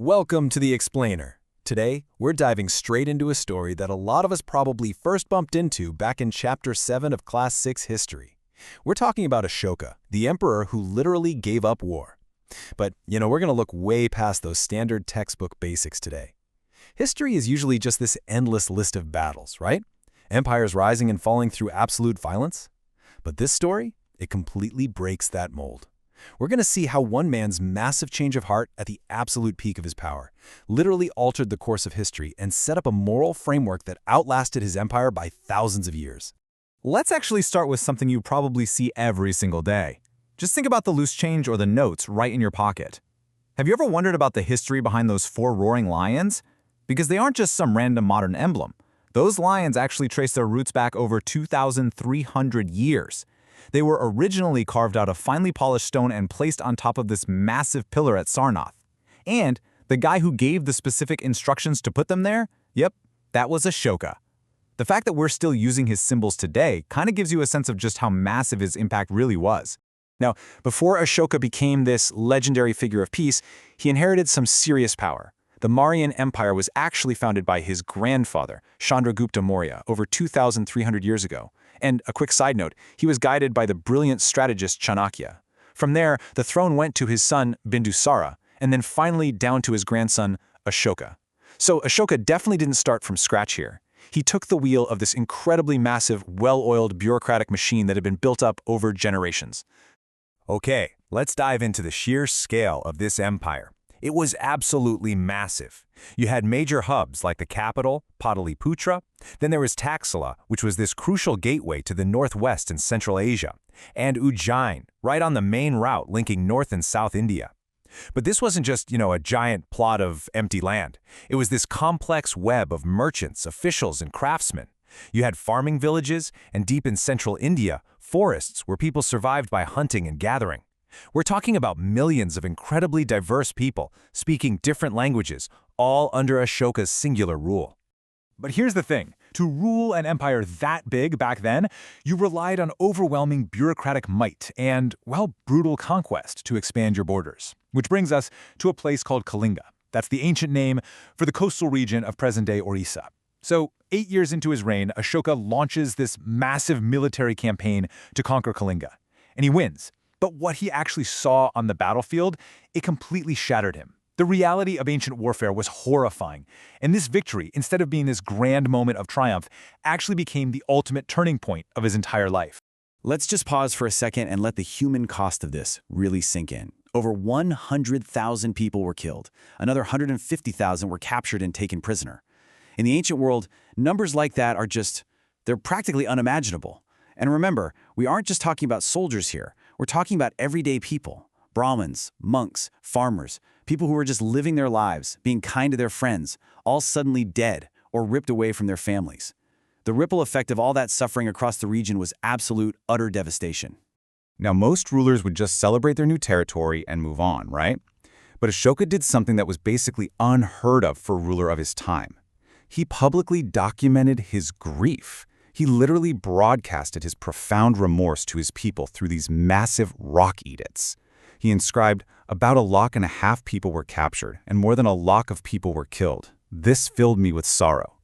Welcome to The Explainer. Today, we're diving straight into a story that a lot of us probably first bumped into back in Chapter 7 of Class 6 History. We're talking about Ashoka, the emperor who literally gave up war. But, we're going to look way past those standard textbook basics today. History is usually just this endless list of battles, right? Empires rising and falling through absolute violence. But this story, it completely breaks that mold. We're going to see how one man's massive change of heart at the absolute peak of his power literally altered the course of history and set up a moral framework that outlasted his empire by thousands of years. Let's actually start with something you probably see every single day. Just think about the loose change or the notes right in your pocket. Have you ever wondered about the history behind those 4 roaring lions? Because they aren't just some random modern emblem. Those lions actually trace their roots back over 2,300 years. They were originally carved out of finely polished stone and placed on top of this massive pillar at Sarnath. And the guy who gave the specific instructions to put them there, yep, that was Ashoka. The fact that we're still using his symbols today kind of gives you a sense of just how massive his impact really was. Now, before Ashoka became this legendary figure of peace, he inherited some serious power. The Mauryan Empire was actually founded by his grandfather, Chandragupta Maurya, over 2,300 years ago. And a quick side note, he was guided by the brilliant strategist Chanakya. From there, the throne went to his son Bindusara, and then finally down to his grandson Ashoka. So Ashoka definitely didn't start from scratch here. He took the wheel of this incredibly massive, well-oiled bureaucratic machine that had been built up over generations. Okay, let's dive into the sheer scale of this empire. It was absolutely massive. You had major hubs like the capital, Pataliputra. Then there was Taxila, which was this crucial gateway to the northwest and Central Asia, and Ujjain, right on the main route linking North and South India. But this wasn't just, a giant plot of empty land. It was this complex web of merchants, officials, and craftsmen. You had farming villages, and deep in central India, forests where people survived by hunting and gathering. We're talking about millions of incredibly diverse people speaking different languages, all under Ashoka's singular rule. But here's the thing. To rule an empire that big back then, you relied on overwhelming bureaucratic might and, brutal conquest to expand your borders. Which brings us to a place called Kalinga. That's the ancient name for the coastal region of present-day Orissa. So, 8 years into his reign, Ashoka launches this massive military campaign to conquer Kalinga. And he wins. But what he actually saw on the battlefield, it completely shattered him. The reality of ancient warfare was horrifying, and this victory, instead of being this grand moment of triumph, actually became the ultimate turning point of his entire life. Let's just pause for a second and let the human cost of this really sink in. Over 100,000 people were killed. Another 150,000 were captured and taken prisoner. In the ancient world, numbers like that they're practically unimaginable. And remember, we aren't just talking about soldiers here. We're talking about everyday people. Brahmins, monks, farmers, people who were just living their lives, being kind to their friends, all suddenly dead or ripped away from their families. The ripple effect of all that suffering across the region was absolute, utter devastation. Now, most rulers would just celebrate their new territory and move on, right? But Ashoka did something that was basically unheard of for a ruler of his time. He publicly documented his grief. He literally broadcasted his profound remorse to his people through these massive rock edicts. He inscribed, "About 1.5 lakh people were captured, and more than 1 lakh of people were killed. This filled me with sorrow."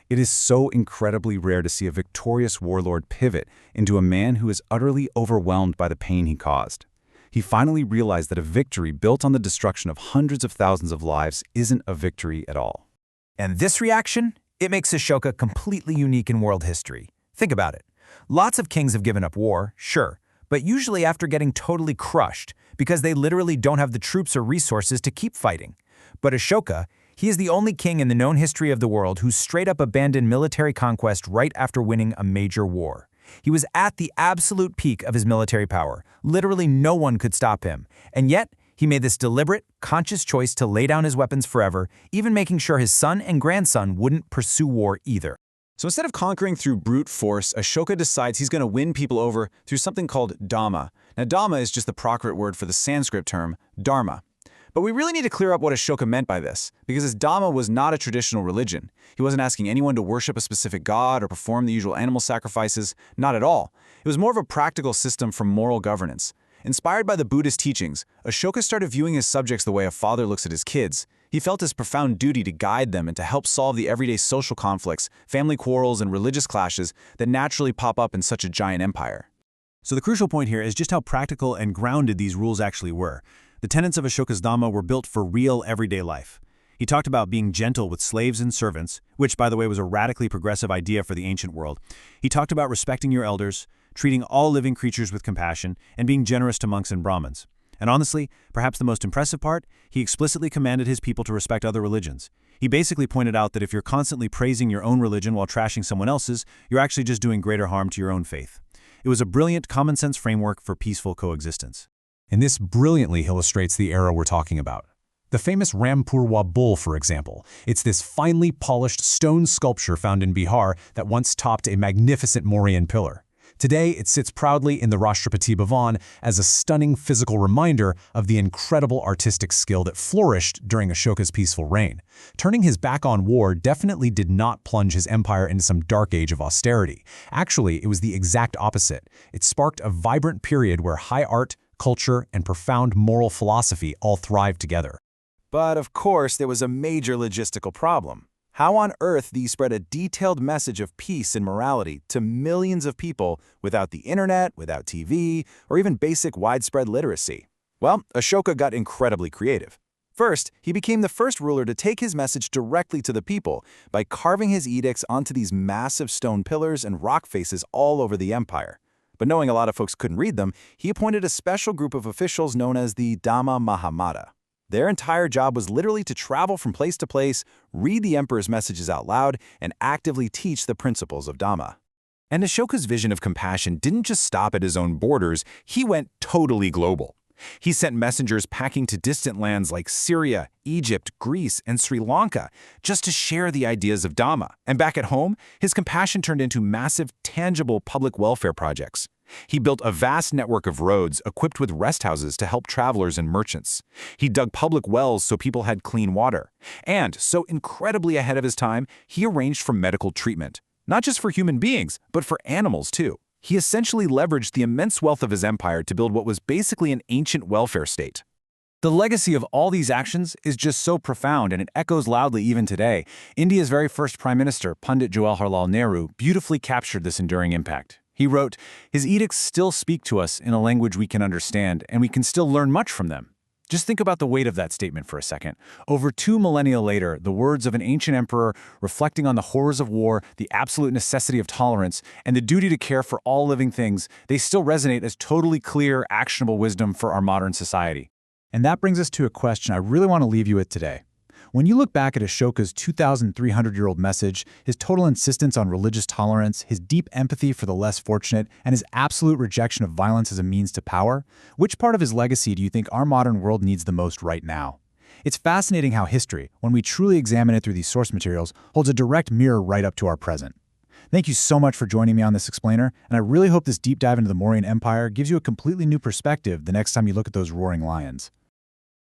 It is so incredibly rare to see a victorious warlord pivot into a man who is utterly overwhelmed by the pain he caused. He finally realized that a victory built on the destruction of hundreds of thousands of lives isn't a victory at all. And this reaction? It makes Ashoka completely unique in world history. Think about it. Lots of kings have given up war, sure, but usually after getting totally crushed because they literally don't have the troops or resources to keep fighting. But Ashoka, he is the only king in the known history of the world who straight up abandoned military conquest right after winning a major war. He was at the absolute peak of his military power. Literally no one could stop him. And yet, he made this deliberate, conscious choice to lay down his weapons forever, even making sure his son and grandson wouldn't pursue war either. So instead of conquering through brute force, Ashoka decides he's going to win people over through something called Dhamma. Now, Dhamma is just the Prakrit word for the Sanskrit term, Dharma. But we really need to clear up what Ashoka meant by this, because his Dhamma was not a traditional religion. He wasn't asking anyone to worship a specific god or perform the usual animal sacrifices, not at all. It was more of a practical system for moral governance. Inspired by the Buddhist teachings, Ashoka started viewing his subjects the way a father looks at his kids. He felt his profound duty to guide them and to help solve the everyday social conflicts, family quarrels, and religious clashes that naturally pop up in such a giant empire. So the crucial point here is just how practical and grounded these rules actually were. The tenets of Ashoka's Dhamma were built for real everyday life. He talked about being gentle with slaves and servants, which, by the way, was a radically progressive idea for the ancient world. He talked about respecting your elders, treating all living creatures with compassion, and being generous to monks and Brahmins. And honestly, perhaps the most impressive part, he explicitly commanded his people to respect other religions. He basically pointed out that if you're constantly praising your own religion while trashing someone else's, you're actually just doing greater harm to your own faith. It was a brilliant common-sense framework for peaceful coexistence. And this brilliantly illustrates the era we're talking about. The famous Rampurwa bull, for example. It's this finely polished stone sculpture found in Bihar that once topped a magnificent Mauryan pillar. Today, it sits proudly in the Rashtrapati Bhavan as a stunning physical reminder of the incredible artistic skill that flourished during Ashoka's peaceful reign. Turning his back on war definitely did not plunge his empire into some dark age of austerity. Actually, it was the exact opposite. It sparked a vibrant period where high art, culture, and profound moral philosophy all thrived together. But of course, there was a major logistical problem. How on earth do you spread a detailed message of peace and morality to millions of people without the internet, without TV, or even basic widespread literacy? Well, Ashoka got incredibly creative. First, he became the first ruler to take his message directly to the people by carving his edicts onto these massive stone pillars and rock faces all over the empire. But knowing a lot of folks couldn't read them, he appointed a special group of officials known as the Dhamma Mahamata. Their entire job was literally to travel from place to place, read the emperor's messages out loud, and actively teach the principles of Dhamma. And Ashoka's vision of compassion didn't just stop at his own borders, he went totally global. He sent messengers packing to distant lands like Syria, Egypt, Greece, and Sri Lanka just to share the ideas of Dhamma. And back at home, his compassion turned into massive, tangible public welfare projects. He built a vast network of roads equipped with rest houses to help travelers and merchants. He dug public wells so people had clean water. And, so incredibly ahead of his time, he arranged for medical treatment. Not just for human beings, but for animals too. He essentially leveraged the immense wealth of his empire to build what was basically an ancient welfare state. The legacy of all these actions is just so profound, and it echoes loudly even today. India's very first Prime Minister, Pandit Jawaharlal Nehru, beautifully captured this enduring impact. He wrote, "His edicts still speak to us in a language we can understand, and we can still learn much from them." Just think about the weight of that statement for a second. Over 2 millennia later, the words of an ancient emperor reflecting on the horrors of war, the absolute necessity of tolerance, and the duty to care for all living things, they still resonate as totally clear, actionable wisdom for our modern society. And that brings us to a question I really want to leave you with today. When you look back at Ashoka's 2,300-year-old message, his total insistence on religious tolerance, his deep empathy for the less fortunate, and his absolute rejection of violence as a means to power, which part of his legacy do you think our modern world needs the most right now? It's fascinating how history, when we truly examine it through these source materials, holds a direct mirror right up to our present. Thank you so much for joining me on this explainer, and I really hope this deep dive into the Mauryan Empire gives you a completely new perspective the next time you look at those roaring lions.